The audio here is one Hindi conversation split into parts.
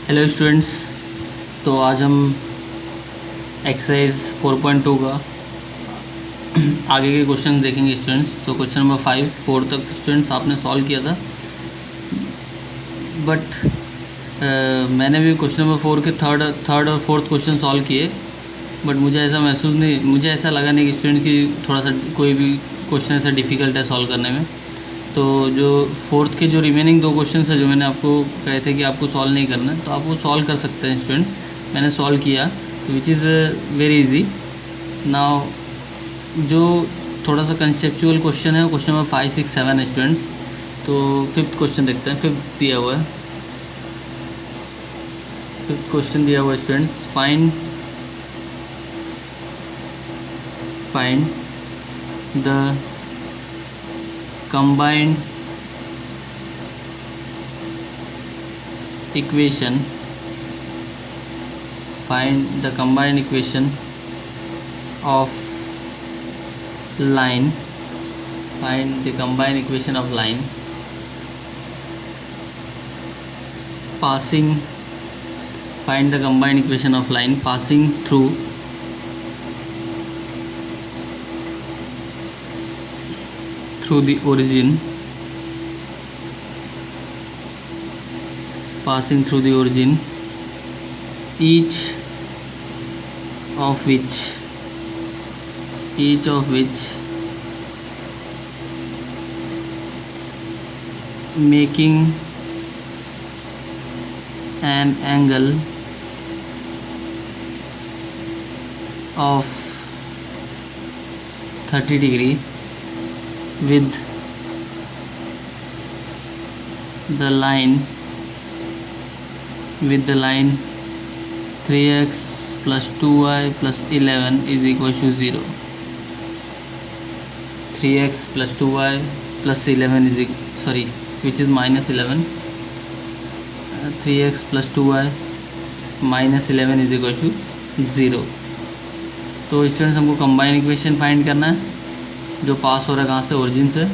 Hello students. तो आज हम एक्सरसाइज 4.2 का आगे के क्वेश्चन देखेंगे स्टूडेंट्स। तो क्वेश्चन नंबर 4 तक स्टूडेंट्स आपने सॉल्व किया था, बट मैंने भी क्वेश्चन नंबर 4 के थर्ड और फोर्थ क्वेश्चन सॉल्व किए, बट मुझे ऐसा लगा नहीं कि स्टूडेंट की थोड़ा सा कोई भी क्वेश्चन ऐसा डिफ़िकल्ट है सॉल्व करने में। तो जो फोर्थ के जो रिमेनिंग 2 क्वेश्चन है जो मैंने आपको कहे थे कि आपको सॉल्व नहीं करना है, तो आप वो सॉल्व कर सकते हैं स्टूडेंट्स। मैंने सॉल्व किया तो which is very easy. Now जो थोड़ा सा कंसेप्चुअल क्वेश्चन है, क्वेश्चन नंबर 5, 6, 7 है स्टूडेंट्स। तो फिफ्थ क्वेश्चन देखते हैं। फिफ्थ दिया हुआ है, फिफ्थ क्वेश्चन दिया हुआ है students. Find the combined equation of line passing through the origin, each of which making an angle of 30 degree with the line 3x plus 2y plus 11 is equal to 0. 3x plus 2y plus 11 is which is minus 11. 3x plus 2y minus 11 is equal to 0. तो स्टूडेंट्स हमको कंबाइन इक्वेशन फाइंड करना है जो पास हो रहा है कहाँ से, ओरिजिन से,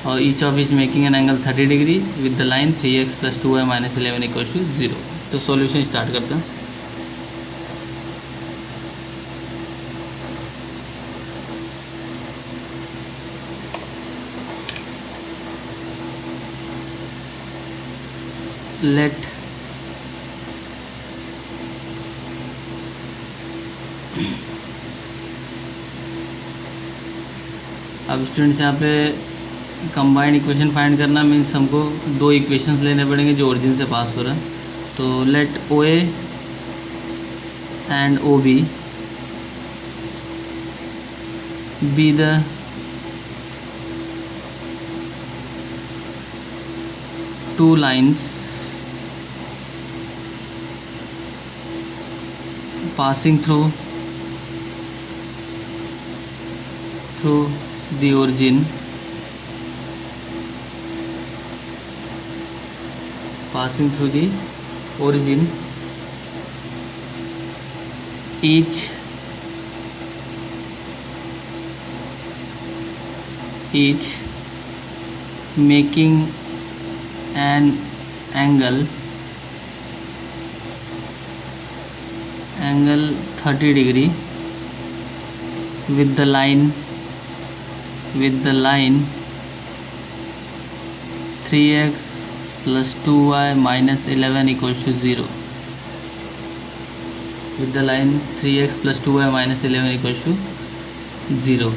और each of is making an angle 30 degree with the line 3x plus 2y minus 11 equal to 0। तो सॉल्यूशन स्टार्ट करते हैं। लेट अब स्टूडेंट्स यहाँ पे कंबाइंड इक्वेशन फाइंड करना मीन्स हमको 2 इक्वेशंस लेने पड़ेंगे जो ओरिजिन से पास हो रहा है। तो let OA and OB be the two lines passing through the origin, each making an angle 30 degree with the line 3x plus 2y minus 11 equals to 0. With the line 3x plus 2y minus 11 equals to 0.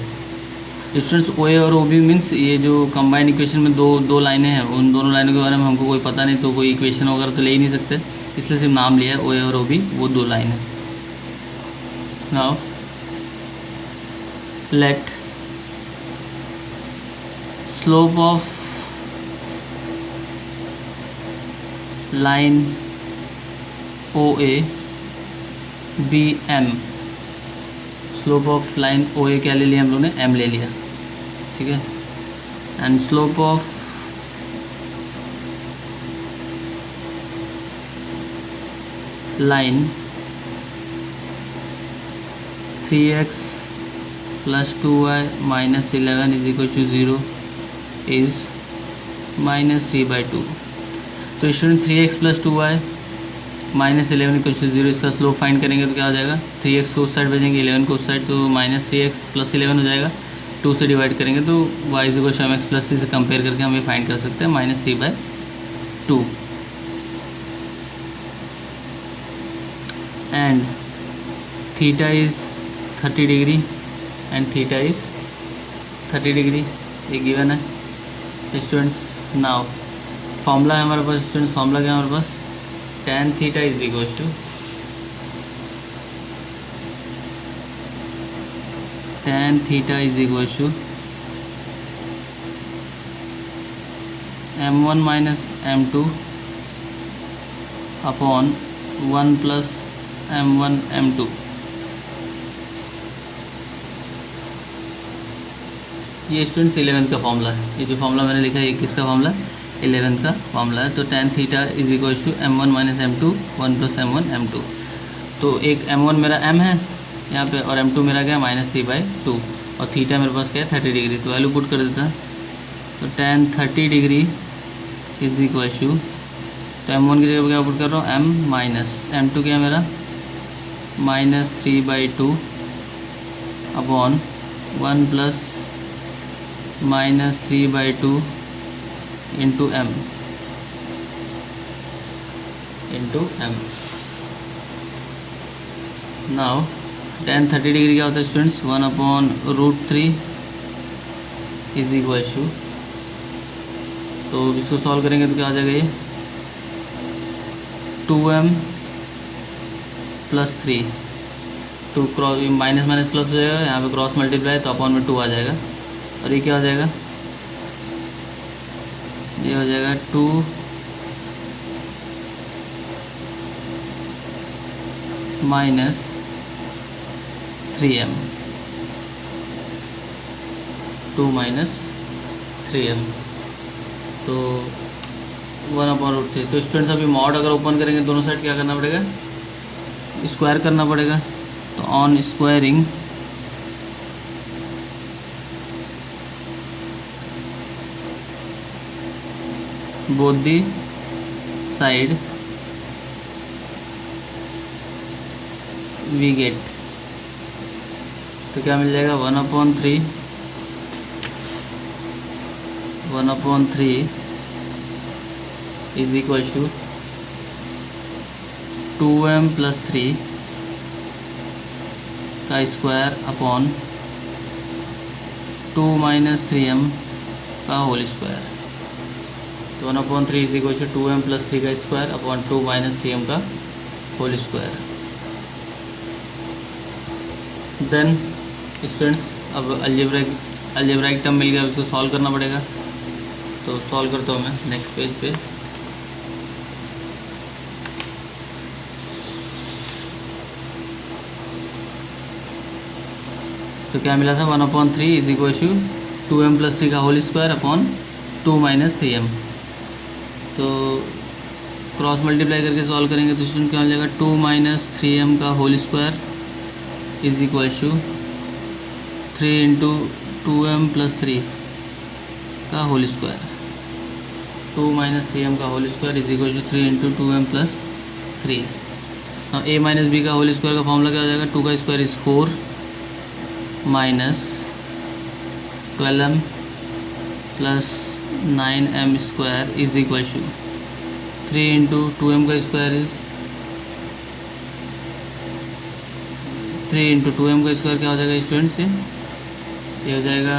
Students OA और OB मीन्स ये जो कंबाइंड इक्वेशन में दो लाइनें हैं, उन दोनों लाइनों के बारे में हमको कोई पता नहीं, तो कोई इक्वेशन वगैरह तो ले ही नहीं सकते, इसलिए सिर्फ नाम लिया है OA और OB, वो 2 लाइन है। Now let slope of line OA be M। Slope of line OA क्या ले लिया हम लोग ने, M ले लिया, ठीक है। And slope of line 3x plus 2y minus 11 is equal to 0 is minus 3/2। तो student 3x plus 2y -11 equal to 0, इसका स्लोप फाइंड करेंगे तो क्या हो जाएगा, 3x को उस साइड भेजेंगे, 11 को उस साइड, तो -3x + 11 हो जाएगा। 2 से डिवाइड करेंगे तो y equal to mx + c से कंपेयर करके हम ये फाइंड कर सकते हैं -3/2। And theta is 30 degree and theta is 30 degree, ये गिवन है स्टूडेंट्स। नाउ फॉर्मूला है हमारे पास स्टूडेंट्स, फॉर्मूला क्या है हमारे पास, tan theta is equal to m1 minus m2 upon 1 + m1 m2। ये स्टूडेंट्स 11 का फॉर्मूला है, ये जो फॉर्मूला मैंने लिखा है ये किसका फॉर्मूला है, 11 का फॉर्मूला है। तो tan theta is equal to m1 minus m2 1 + m1 m2। तो एक m1 मेरा m है यहाँ पे और m2 मेरा क्या है -3/2 और थीटा मेरे पास क्या है 30 डिग्री, तो वैल्यू पुट कर देता है। तो tan 30 degree is equal to, तो m1 की जगह पर क्या पुट कर रहा हूँ m माइनस m2 क्या है मेरा -3/2 upon 1 + -3/2 into m now tan 30 degree क्या होता है स्टूडेंट्स, 1/√3 इज इक्वल टू, तो इसको सॉल्व करेंगे तो क्या आ जाएगा ये 2m + 3, 2 cross minus minus plus हो जाएगा, यहाँ पे क्रॉस मल्टीप्लाई तो अपॉन में 2 आ जाएगा और ये क्या हो जाएगा, ये हो जाएगा 2 माइनस 3m, 2 माइनस 3m, तो 1/√3। तो स्टूडेंट्स अभी मॉड अगर ओपन करेंगे दोनों साइड क्या करना पड़ेगा, स्क्वायर करना पड़ेगा। तो on squaring both the side we get, तो क्या मिल जाएगा 1/3 इज इक्वल टू 2m + 3 का स्क्वायर अपॉन 2 - 3m का होल स्क्वायर। तो 1/3 इज इक्वल टू 2m + 3 का स्क्वायर अपॉन 2 - 3m का होल स्क्वायर। देन स्टूडेंट्स अब अलजेब्राइक टर्म मिल गया, उसको सॉल्व करना पड़ेगा। तो सॉल्व करता हूँ मैं नेक्स्ट पेज पे। तो क्या मिला था 1/3 इज इक्वल टू 2m + 3 का होल स्क्वायर अपॉन 2 - 3m। तो क्रॉस मल्टीप्लाई करके सॉल्व करेंगे तो स्टूडेंट क्या हो जाएगा 2 - 3m का whole square is equal to 3 × 2m + 3 का होल स्क्वायर। 2 - 3m का whole square is equal to 3 × 2m + 3। अब a - b का होल स्क्वायर का फॉर्मूला क्या हो जाएगा, 2 का square is 4 minus 12m + 9m square is equal to 3 × 2m का स्क्वायर इज 3 × 2m का स्क्वायर क्या हो जाएगा स्टूडेंट्स, ये हो जाएगा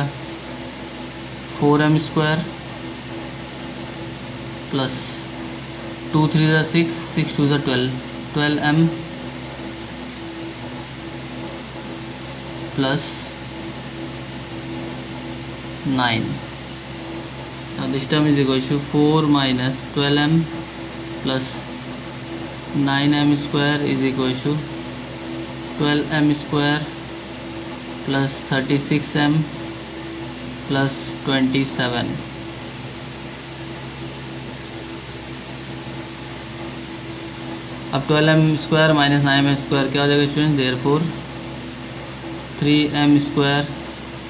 4m square plus 2 × 3 = 6, 6 × 2 = 12, 12m plus 9. Now this term is equal to 4 minus 12m plus 9m square is equal to 12m square plus 36m plus 27. अब 12m square minus 9m square क्या हो जाएगा students, therefore 3m square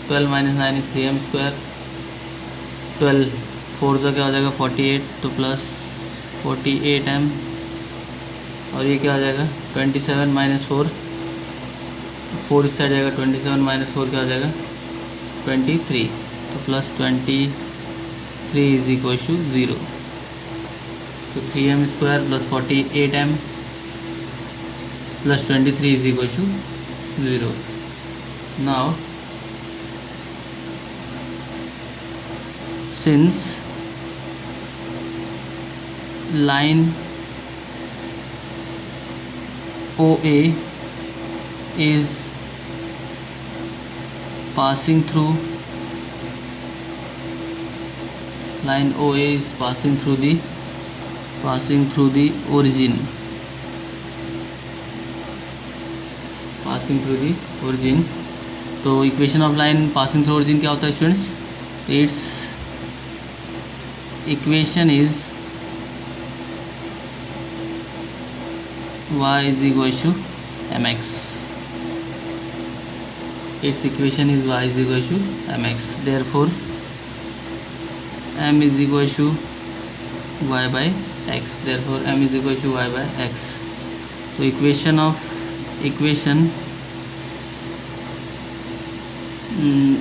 12 - 9 is 3m square, 12 4 का क्या हो जाएगा 48, तो प्लस 48m और ये क्या आ जाएगा 27 माइनस 4, 4 इस साइड जाएगा, 27 माइनस 4 क्या आ जाएगा 23, तो प्लस 23 इज इक्वल टू 0। तो 3m square plus 48m plus 23 is equal to 0। Now since line OA is passing through line OA is passing through the origin, तो equation of line passing through origin क्या होता है students? It's equation is y is equal to mx. Its equation is y is equal to mx. Therefore m is equal to y by x. Therefore m is equal to y by x. तो इक्वेशन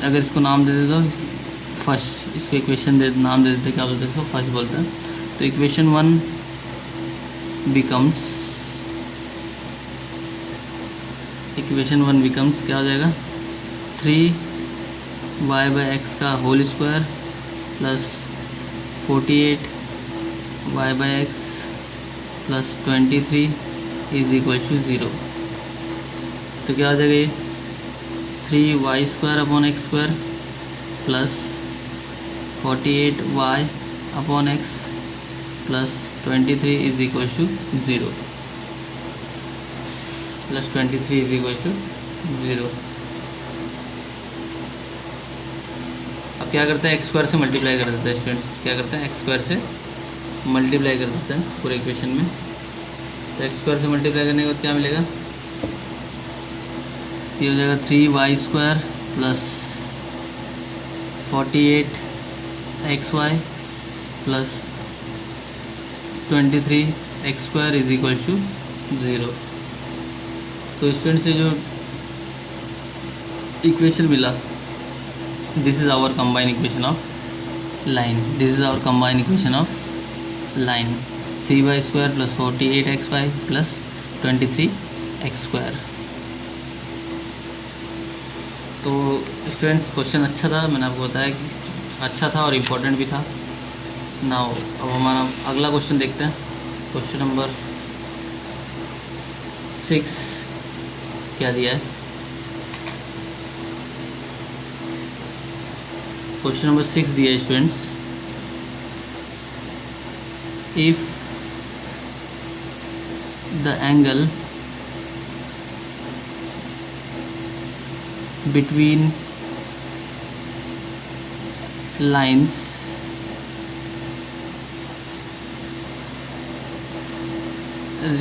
अगर इसको नाम दे दे तो फर्स्ट, इसको इक्वेशन नाम दे देते, क्या बोलते हैं इसको? फर्स्ट बोलते हैं। तो इक्वेशन 1 बिकम्स क्या हो जाएगा 3y बाई एक्स का whole square plus 48y by x plus 23 is equal to 0। तो क्या हो जाएगा ये 3y square upon x square plus 48y upon x plus 23 is equal to 0, plus 23 is equal to 0। अब क्या करते हैं, एक्स स्क्वायर से मल्टीप्लाई कर देते हैं स्टूडेंट्स। क्या करते हैं, एक्स स्क्वायर से मल्टीप्लाई कर देते हैं पूरे इक्वेशन में। तो एक्स स्क्वायर से मल्टीप्लाई करने के बाद क्या मिलेगा, ये हो जाएगा 3y square plus 48xy plus 23x square is equal to 0। तो स्टूडेंट से जो इक्वेशन मिला, this is our combine equation of line, 3y square plus 48xy plus 23x square. तो स्टूडेंट्स क्वेश्चन अच्छा था, मैंने आपको बताया कि अच्छा था और इम्पोर्टेंट भी था। नाउ अब हमारा अगला क्वेश्चन देखते हैं। क्वेश्चन नंबर 6 क्या दिया है? क्वेश्चन नंबर 6 दिया है students, if the angle between lines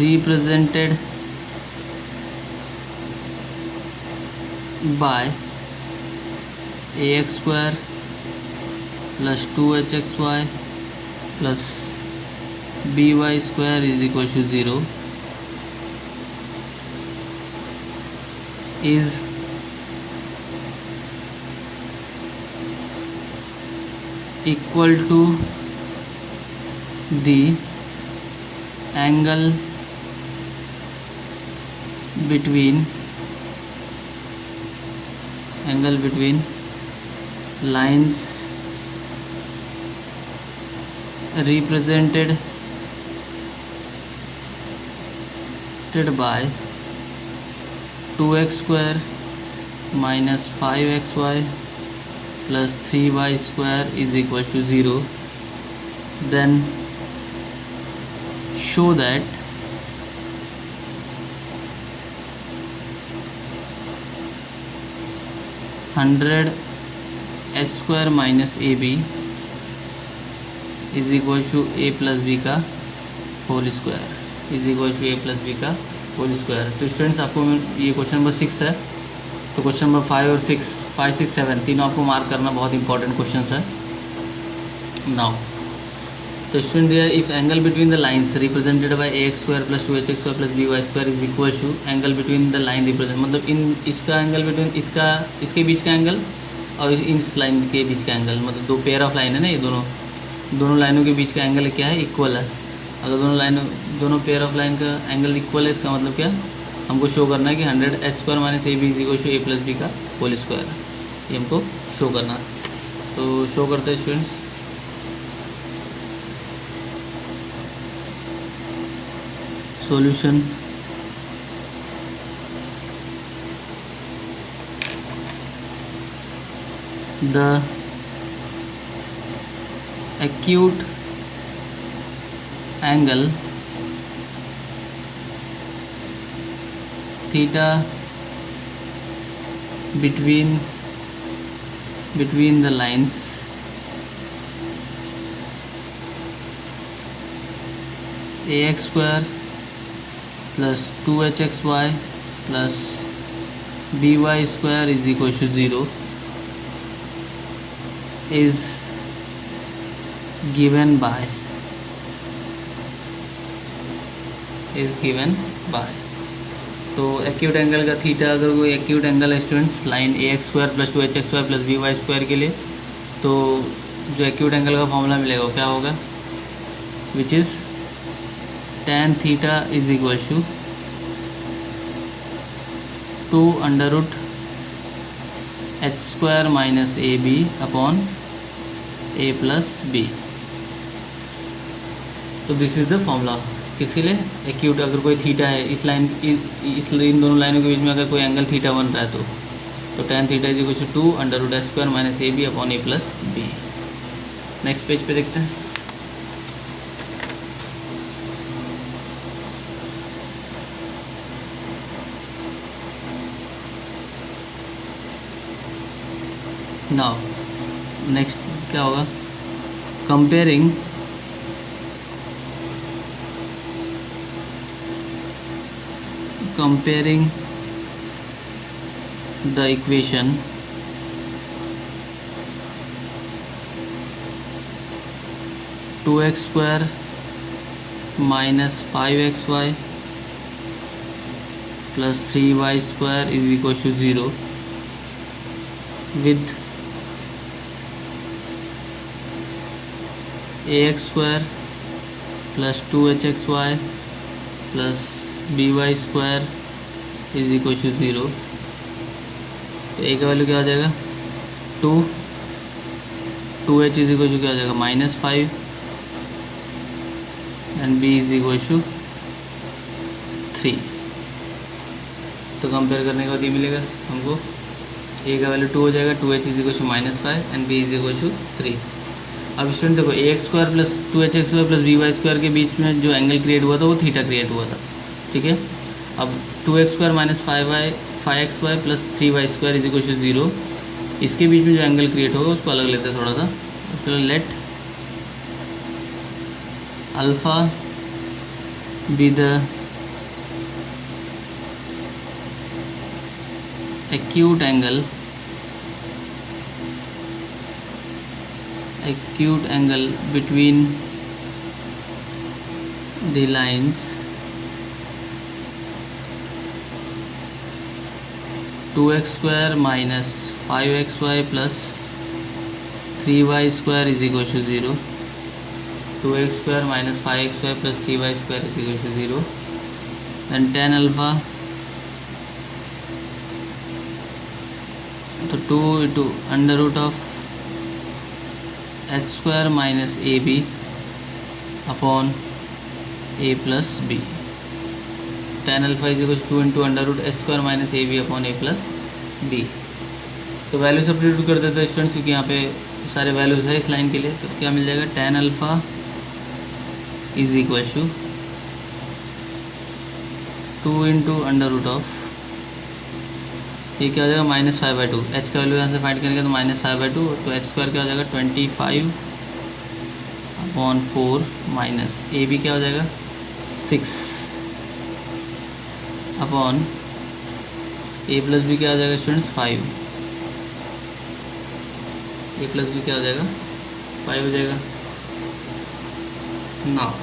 represented by ax square plus 2hxy plus by square is equal to 0 is equal to the angle between lines represented by 2x square minus 5xy plus 3y square is equal to 0, then show that (100) h square minus ab is equal to a plus b का होल स्क्वायर तो स्टूडेंट्स आपको ये क्वेश्चन नंबर 6 है। तो क्वेश्चन नंबर 5 और 7 तीनों आपको मार्क करना बहुत इंपॉर्टेंट क्वेश्चन है। नाउ तो स्टूडेंट दिया if angle between the lines represented by a x square plus 2h² plus B Y square is equal to angle between the line represent, मतलब इन इसका एंगल बिटवीन इसका इसके बीच का एंगल और इस लाइन के बीच का एंगल, मतलब दो पेयर ऑफ लाइन है ना, ये दोनों लाइनों के बीच का एंगल क्या है, इक्वल है। अगर दोनों पेयर ऑफ लाइन का एंगल इक्वल है, इसका मतलब क्या, हमको शो करना है कि 100h² minus a b is equal to a plus b का होल स्क्वायर, ये हमको शो करना है। तो शो करते हैं students. Solution the acute angle theta between the lines ax square plus 2hxy plus by square is equal to 0 is given by तो एक्यूट एंगल का थीटा, अगर कोई एक्यूट एंगल है students line A x square plus 2hx² plus B Y square के लिए, तो जो एक्यूट एंगल का फॉर्मूला मिलेगा वो क्या होगा, which is tan theta is equal to 2√h² minus a b upon a plus b. तो दिस इज़ द फॉर्मूला किसके लिए, एक्यूट, अगर कोई थीटा है इस लाइन इन दोनों लाइनों के बीच में अगर कोई एंगल थीटा बन रहा है तो tan theta is equal to 2√h² minus a b upon a plus b. Next page पे देखते हैं। नाउ नेक्स्ट क्या होगा, comparing the equation to x square minus 5xy plus 3y square is equal to 0 with ax square plus 2hxy plus by square is equal to 0। तो a का वैल्यू क्या हो जाएगा 2h इज इक्वल टू क्या हो जाएगा -5 and b is equal to 3। तो कंपेयर करने के बाद ये मिलेगा हमको, a का वैल्यू 2 हो जाएगा, 2h is equal to -5 and b is equal to 3। अब स्टूडेंट देखो ax square plus 2hx² plus by square के बीच में जो एंगल क्रिएट हुआ था वो थीटा क्रिएट हुआ था, ठीक है। अब 2x² minus 5xy plus 3y square is equal to 0, इसके बीच में जो एंगल क्रिएट होगा उसको अलग लेते हैं थोड़ा सा। उसके लिए late alpha be the acute angle between the lines 2x square minus 5xy plus 3y square is equal to 0, 2x square minus 5xy plus 3y square is equal to 0, then tan alpha, तो 2 into under root of h square minus ab upon a plus b, tan alpha is equal to 2 into under root h square minus ab upon a plus b। तो वैल्यू सब्स्टिट्यूट कर देते हैं स्टूडेंट्स, क्योंकि यहाँ पे सारे वैल्यूज़ है इस लाइन के लिए। तो क्या मिल जाएगा, tan alpha is equal to 2 into under root of, ये क्या हो जाएगा -5/2, h का वैल्यू यहाँ से फाइंड करेंगे तो -5/2, तो h स्क्वायर क्या हो जाएगा 25/4 माइनस ए बी क्या हो जाएगा 6 अपॉन ए प्लस बी क्या हो जाएगा स्टूडेंट्स 5, ए प्लस बी क्या हो जाएगा 5 हो जाएगा। ना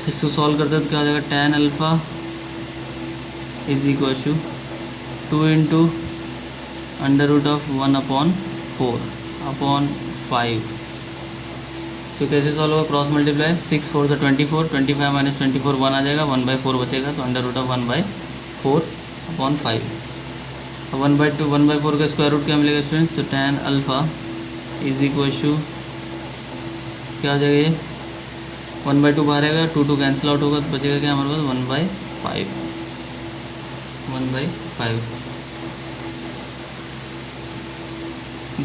इसको सॉल्व करते हैं तो क्या हो जाएगा, tan alpha is equal to 2 into under root of 1/4/5। तो कैसे सॉल्व होगा, क्रॉस मल्टीप्लाई, 6 4 24, 25 माइनस 24 1 आ जाएगा, 1/4 बचेगा, तो अंडर रूट ऑफ 1/4/5। 1/4 का स्क्वायर रूट क्या मिलेगा स्टूडेंट्स, तो tan alpha is equal to क्या आ जाएगा, ये 1/2 बाहर आएगा, 2 कैंसिल आउट होगा, तो बचेगा क्या हमारे पास 1/5।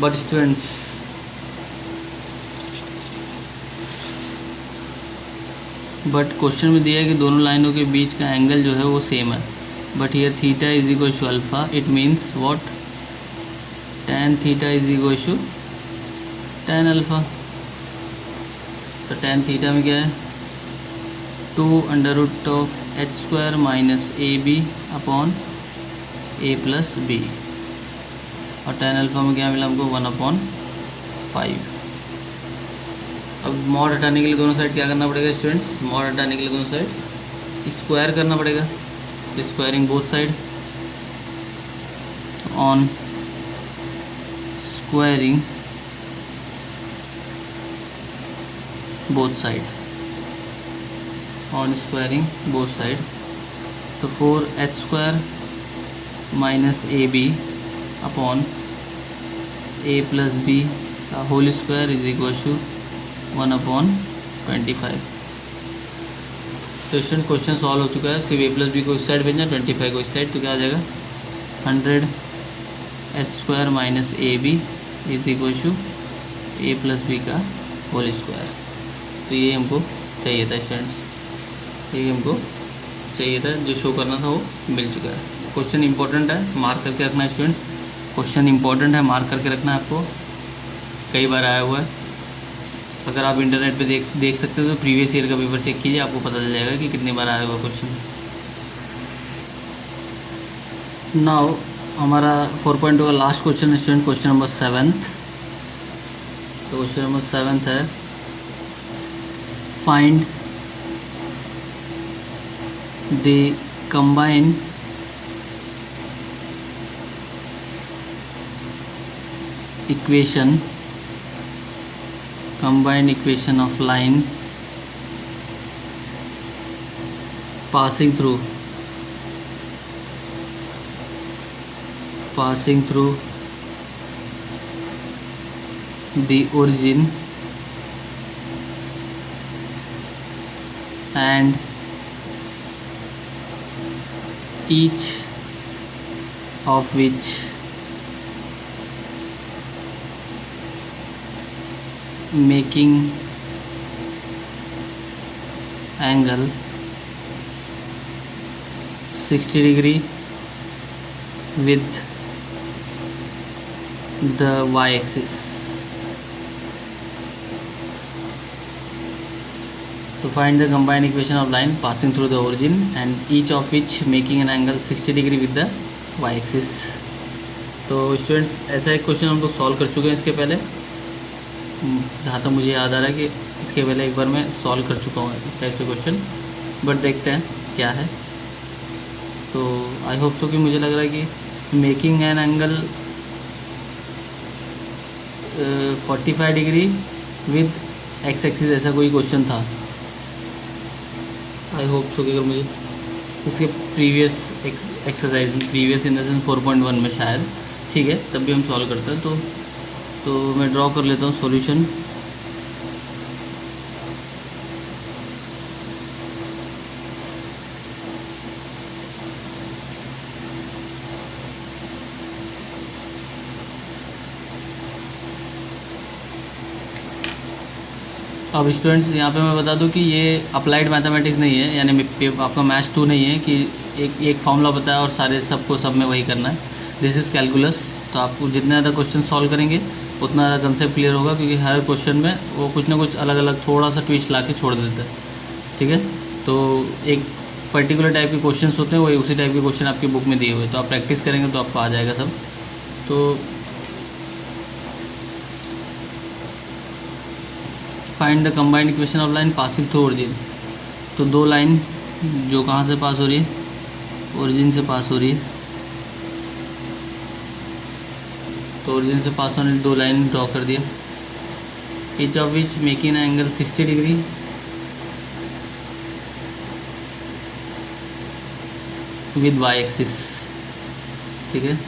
बट स्टूडेंट्स क्वेश्चन में दिया है कि दोनों लाइनों के बीच का एंगल जो है वो सेम है, but here theta is equal to alpha, it means what, tan theta is equal to tan alpha. तो tan थीटा में क्या है, 2 under root of h² minus ab/a+b, और tan अल्फ़ा में क्या मिला हमको 1/5। अब मॉड हटाने के लिए दोनों साइड क्या करना पड़ेगा स्टूडेंट्स, मॉड हटाने के लिए दोनों साइड स्क्वायर करना पड़ेगा, तो squaring both side, on squaring both side, on squaring both side, तो 4h² माइनस ab/a+b का whole square is equal to 1/25। तो स्टूडेंट क्वेश्चन सॉल्व हो चुका है, सिर्फ a+b को इस साइड भेजना, 25 को इस साइड, तो क्या आ जाएगा 100h² minus ab is equal to a+b का होल स्क्वायर। तो ये हमको चाहिए था स्टूडेंट्स, ये हमको चाहिए था, जो शो करना था वो मिल चुका है। क्वेश्चन इंपॉर्टेंट है, मार्क करके रखना है स्टूडेंट्स, क्वेश्चन इंपॉर्टेंट है, मार्क करके रखना है आपको, कई बार आया हुआ है। अगर आप इंटरनेट पे देख सकते हो तो प्रीवियस ईयर का पेपर चेक कीजिए, आपको पता चल जाएगा कि कितनी बार आया हुआ क्वेश्चन। नाउ हमारा 4.2 का लास्ट क्वेश्चन है स्टूडेंट, क्वेश्चन नंबर 7। तो क्वेश्चन नंबर 7 है, find the combined equation of line passing through the origin and each of which making angle 60 degree with the y-axis। To find the combined equation of line passing through the origin and each of which making an angle 60 degree with the y-axis। तो स्टूडेंट्स ऐसा एक क्वेश्चन हम लोग सॉल्व कर चुके हैं इसके पहले, जहाँ तक मुझे याद आ रहा है कि इसके पहले एक बार मैं सॉल्व कर चुका हूँ इस टाइप से क्वेश्चन, बट देखते हैं क्या है। तो आई होप सो कि मुझे लग रहा है कि making an angle 45 degree with x axis, ऐसा कोई क्वेश्चन था। आई होप सो कि अगर मुझे इसके प्रीवियस एक्सरसाइज में, प्रीवियस इन द सेंस 4.1 में शायद, ठीक है, तब भी हम सॉल्व करते हैं। तो मैं ड्रॉ कर लेता हूँ सॉल्यूशन। अब स्टूडेंट्स यहाँ पे मैं बता दूँ कि ये अप्लाइड मैथमेटिक्स नहीं है, यानी आपका मैथ्स 2 नहीं है कि एक फार्मूला बताया और सारे सब में वही करना है। This is calculus. तो आप जितने ज़्यादा क्वेश्चन सॉल्व करेंगे उतना ज़्यादा कंसेप्ट क्लियर होगा, क्योंकि हर क्वेश्चन में वो कुछ ना कुछ अलग अलग थोड़ा सा ट्विस्ट ला के छोड़ देता है, ठीक है। तो एक पर्टिकुलर टाइप के क्वेश्चन होते हैं, वही उसी टाइप के क्वेश्चन आपकी बुक में दिए हुए, तो आप प्रैक्टिस करेंगे तो आपको आ जाएगा सब। तो find the combined equation of line passing through origin. तो दो लाइन जो कहाँ से पास हो रही है, ओरिजिन से पास हो रही है, तो ओरिजिन से पास होने दो लाइन ड्रॉ कर दिया, each of which making angle 60 degree with y axis. ठीक है,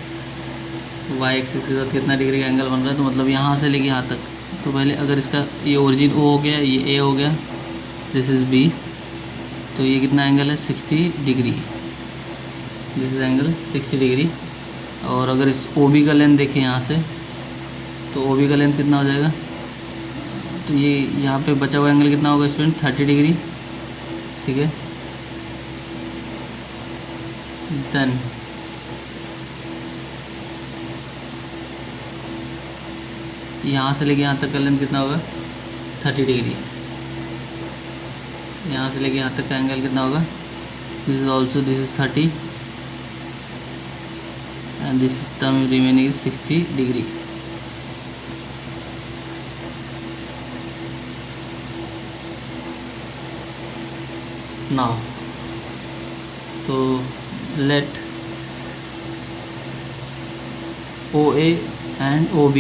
वाई एक्सिस के साथ कितना डिग्री का एंगल बन रहा है, तो मतलब यहाँ से लेके यहाँ तक। तो पहले अगर इसका ये ओरिजिन ओ हो गया, ये ए हो गया, दिस इज़ बी, तो ये कितना एंगल है 60 degree, this is angle 60 degree. और अगर इस ओ बी का लेंथ देखें यहाँ से, तो ओ बी का लेंथ कितना हो जाएगा, तो ये यहाँ पे बचा हुआ एंगल कितना होगा स्टूडेंट 30 डिग्री। ठीक है, देन यहाँ से लेके यहाँ तक का लेंथ कितना होगा 30 डिग्री, यहाँ से लेके यहाँ तक का एंगल कितना होगा, this is also this is 30 and this term remaining is 60 degree। now तो let OA and OB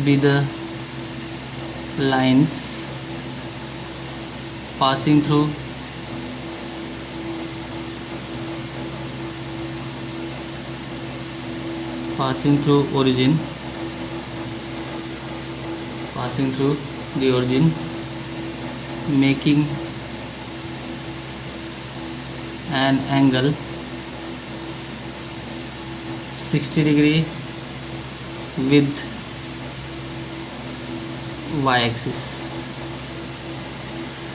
be the lines passing through origin, passing through the origin, making an angle 60 degree with y axis।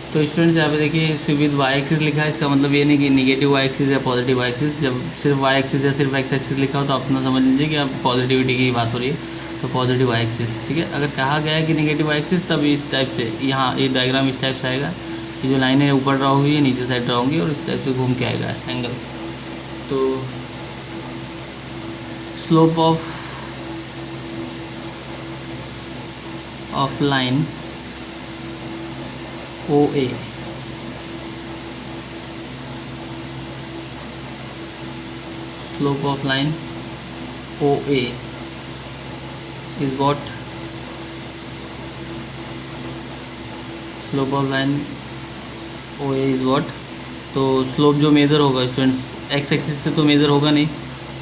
तो स्टूडेंट्स यहाँ पे देखिए विद वाई एक्सिस लिखा है, इसका मतलब ये नहीं कि निगेटिव वाई एक्सिस या पॉजिटिव वाई एक्सिस। जब सिर्फ वाई एक्सिस या सिर्फ एक्स एक्सिस लिखा हो तो अपना समझ लीजिए कि अब पॉजिटिविटी की बात हो रही है, तो पॉजिटिव वाई एक्सिस। ठीक है, अगर कहा गया है कि निगेटिव वाई एक्सिस तब इस टाइप से यहाँ ये डायग्राम इस टाइप से आएगा, ये जो लाइनें ऊपर ड्रा हुई है नीचे साइड ड्रा होंगी और इस टाइप से घूम के आएगा एंगल। तो slope of line OA slope of line OA is what, slope of line OA is what। तो स्लोप जो मेज़र होगा स्टूडेंट्स एक्स एक्सिस से तो मेज़र होगा नहीं,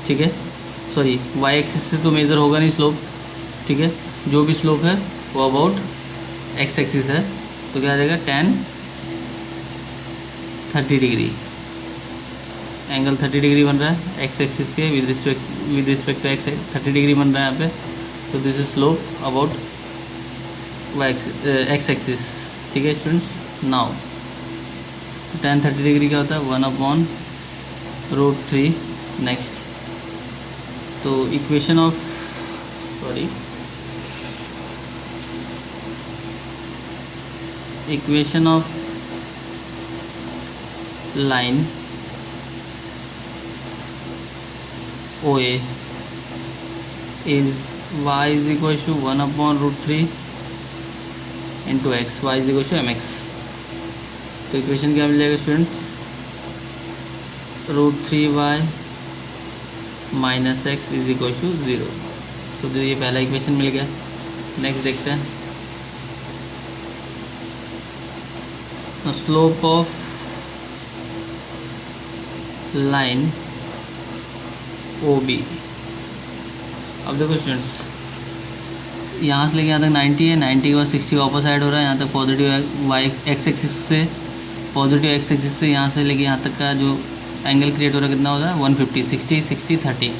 ठीक है, सॉरी वाई एक्सिस से तो मेज़र होगा नहीं स्लोप। ठीक है, जो भी स्लोप है वो अबाउट एक्स एक्सिस है, तो क्या आ जाएगा tan 30 डिग्री, एंगल 30 डिग्री बन रहा है एक्स एक्सिस के with respect to x 30 degree बन रहा है यहाँ पे। तो this is slope about x axis. ठीक है स्टूडेंट्स, नाउ tan 30 डिग्री क्या होता है 1/√3। नेक्स्ट, तो equation of line OA is y is equal to 1/√3 into x, y is equal to mx। तो इक्वेशन क्या मिल जाएगा students, √3y - x is equal to 0। तो ये पहला इक्वेशन मिल गया। नेक्स्ट देखते हैं, स्लोप ऑफ लाइन OB। अब देखो स्टूडेंट्स, यहाँ से लेके यहाँ तक 90 है, 90 के बाद 60 वापस ऐड हो रहा है, यहाँ तक पॉजिटिव वाई एक्स एक्सिस से, पॉजिटिव एक्स एक्सिस से यहाँ से लेके यहाँ तक का जो एंगल क्रिएट हो रहा है कितना हो रहा है 150, 60 60 30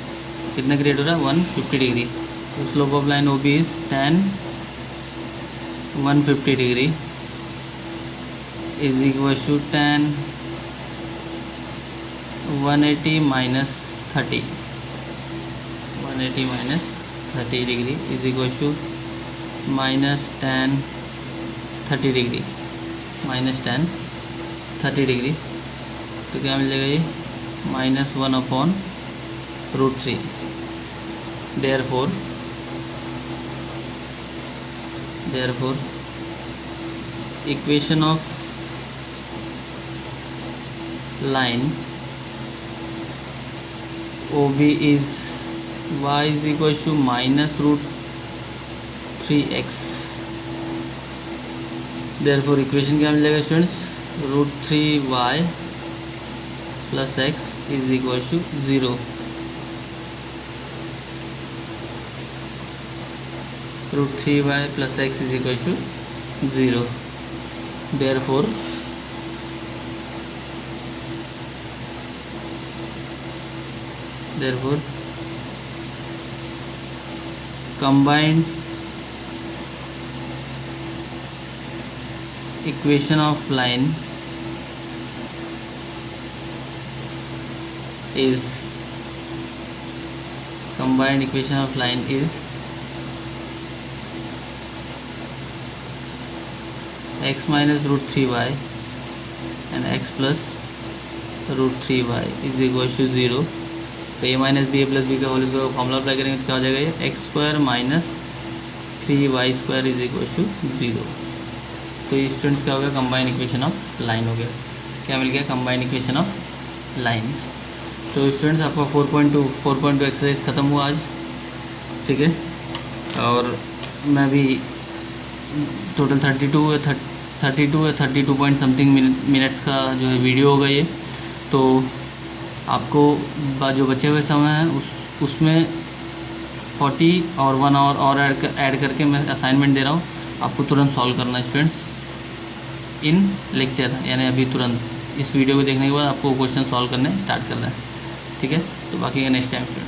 कितना क्रिएट हो रहा है 150 डिग्री। तो slope of line OB is tan 150 degree is equal to tan 180 - 30, 180 - 30 degree is equal to -tan 30 degree, -tan 30 degree. तो क्या मिल जाएगा ये -1/√3। Therefore Therefore equation of line OB is y is equal to minus root 3x. Therefore equation क्या मिलेगा students, root 3y plus x is equal to 0. Root 3y plus x is equal to 0. Therefore combined equation of line is x minus root 3y and x plus root 3y is equal to 0. तो a minus b a plus b का होल स्क्वायर फॉर्मूला अप्लाई करेंगे तो क्या हो जाएगा, ये x square minus 3y square is equal to 0. तो ये स्टूडेंट्स क्या हो गया, कंबाइन इक्वेशन ऑफ लाइन हो गया. क्या मिल गया, कंबाइन इक्वेशन ऑफ लाइन. तो स्टूडेंट्स आपका 4.2 एक्सरसाइज ख़त्म हुआ आज, ठीक है. और मैं भी टोटल 32 पॉइंट समथिंग मिनट्स का जो है वीडियो होगा ये. तो आपको जो बचे हुए समय है उसमें 40 और 1 आवर और ऐड करके मैं असाइनमेंट दे रहा हूँ. आपको तुरंत सॉल्व करना है स्टूडेंट्स इन लेक्चर, यानी अभी तुरंत इस वीडियो को देखने के बाद आपको क्वेश्चन सॉल्व करने स्टार्ट करना है, ठीक है. तो बाकी का नेक्स्ट टाइम स्टूडेंट.